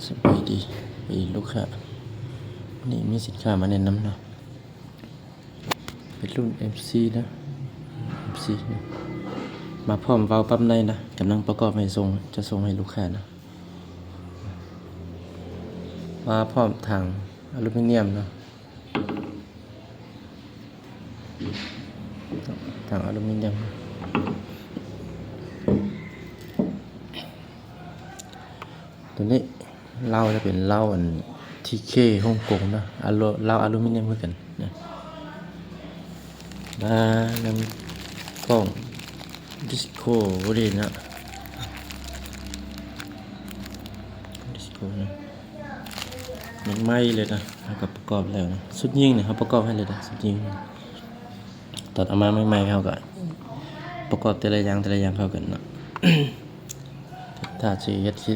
สบายดีลูกค้านี่มีสินค้ามาแนะนำเนาะเป็นรุ่น MC นะ MC นะมาพร้อมวาล์วปั๊มในนะกำลังประกอบให้จะส่งให้ลูกค้านะมาพร้อมถังอลูมิเนียมเนาะถังอลูมิเนียมตัวนี้เหล้าจะเป็นเหล้าทีเคฮ่องกงนะเหล้าอลูมิเนียมเหมือนกันนะมานำกล้องดิสโก้บริเวณนะดิสโก้นะมันไหม้เลยนะเขาก็ประกอบแล้วนะสุดยิ่งเนี่ยเขาประกอบให้เลยนะสุดยิ่งตอนเอามาใหม่ๆเขาก็ประกอบแต่ละอย่างเข้ากันเนาะ ถ้าจะยัดค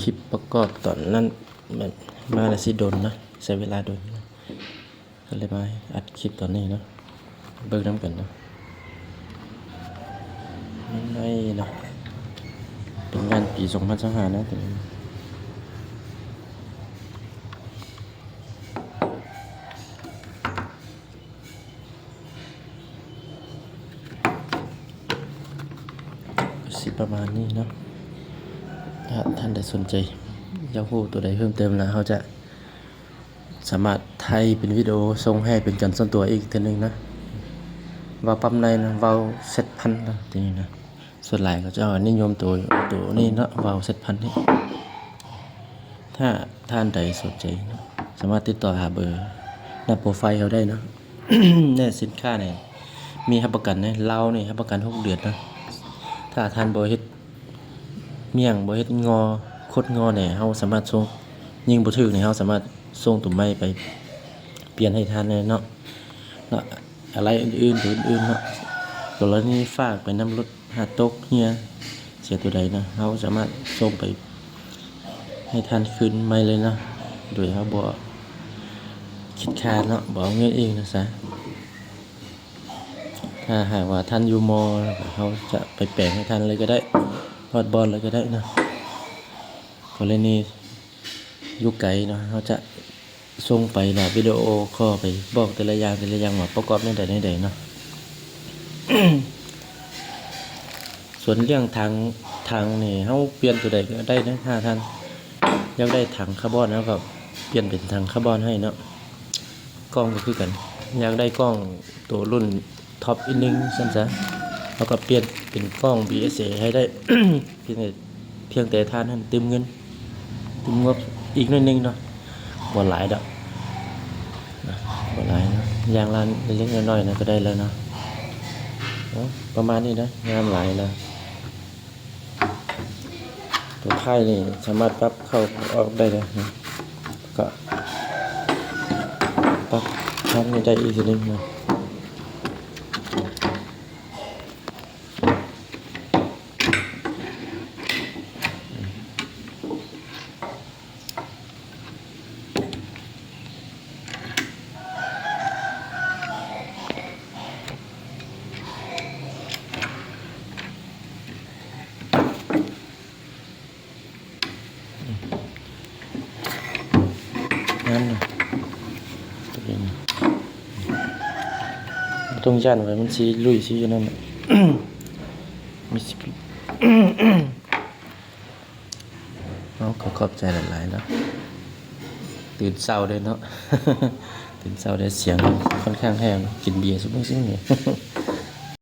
ลิปประกอบตอนนั้นมันมาแล้วสิโดนนะใช้เวลาโดนนะก็เลยมาอัดคลิปตอนนี้เนาะเบิกน้ำกันเนาะไม่นะเป็นงานปี2025นะแต่สิประมาณนี้เนาะถ้าท่านใดสนใจอยากรู้ตัวใดเพิ่มเติมนะเขาจะสามารถไทยเป็นวิดีโอส่งให้เป็นการส่วนตัวอีกทีนึงนะวาล์วปั๊มในนะวาล์วเซตพันนะทีนี้นะส่วนหลายก็จะนิยมตัวนี้เนาะวาล์วเซตพันนี่ถ้าท่านใดสนใจนะสามารถติดต่อหาเบอร์หน้าโปรไฟล์เขาได้เนาะ เนี่ยสินค้าเนี่ยมีรับประกันนะเราเนี่ยรับประกัน6 เดือนนะถ้าท่านบ่เฮ็ดเมี่ยงบ่เฮ็ดงอคดงอเนี่ยเฮาสามารถส่งยิงบ่ถึกเนี่ยเฮาสามารถส่งตัวใหม่ไปเปลี่ยนให้ท่านเลยเนาะอะไรอื่นเนาะกรณีฝากไปน้ำรถหาตกเฮียเสียตัวใดนะเฮาสามารถส่งไปให้ท่านคืนใหม่เลยนะโดยเฮาบ่คิดค่าเนาะบ่เอาเงินเองนะซะถ้าหากว่าท่านอยู่มอเฮาจะไปแปลงให้ท่านเลยก็ได้พอดบอลเลยก็ได้นะกรณีอยู่ไกลเนาะเฮาจะส่งไปนะวิดีโอคอลไปบอกแต่ละอย่างว่าประกอบในใดเนาะ ส่วนเรื่องทางนี่เฮาเปลี่ยนตัวใดก็ได้นะถ้าท่านอยากได้ถังคาร์บอนแล้วก็เปลี่ยนเป็นถังคาร์บอนให้เนาะกล้องก็คือกันอยากได้กล้องตัวรุ่นท็อปอีกนึงซั่นซะแล้วก็เปลี่ยนเป็นกล้อง BSA ให้ได้ เพียงแต่ท่านนั้นเติมเงินเติมงบอีกนิดนึงเนาะบ่หลายดอกนะบ่หลายนะอย่างละเล็กๆน้อยๆนะก็ได้แล้วเนาะประมาณนี้นะงามหลายนะตัวค่ายนี่สามารถปรับเข้าออกได้เลยนะก็ปรับทำนี่ได้อีกทีนึงนะนั่นนะตัวนี้นะตรงยันไว้มันสีลุยสีอยู่นั่นน่ะ มีสปีเอาขอบใจหลายๆเนาะตื่นเช้าเลยเนาะ ตื่นเช้าได้เสียงค่อนข้างแห้งกินเบียร์สุดมื้อซิ่งเนี่ย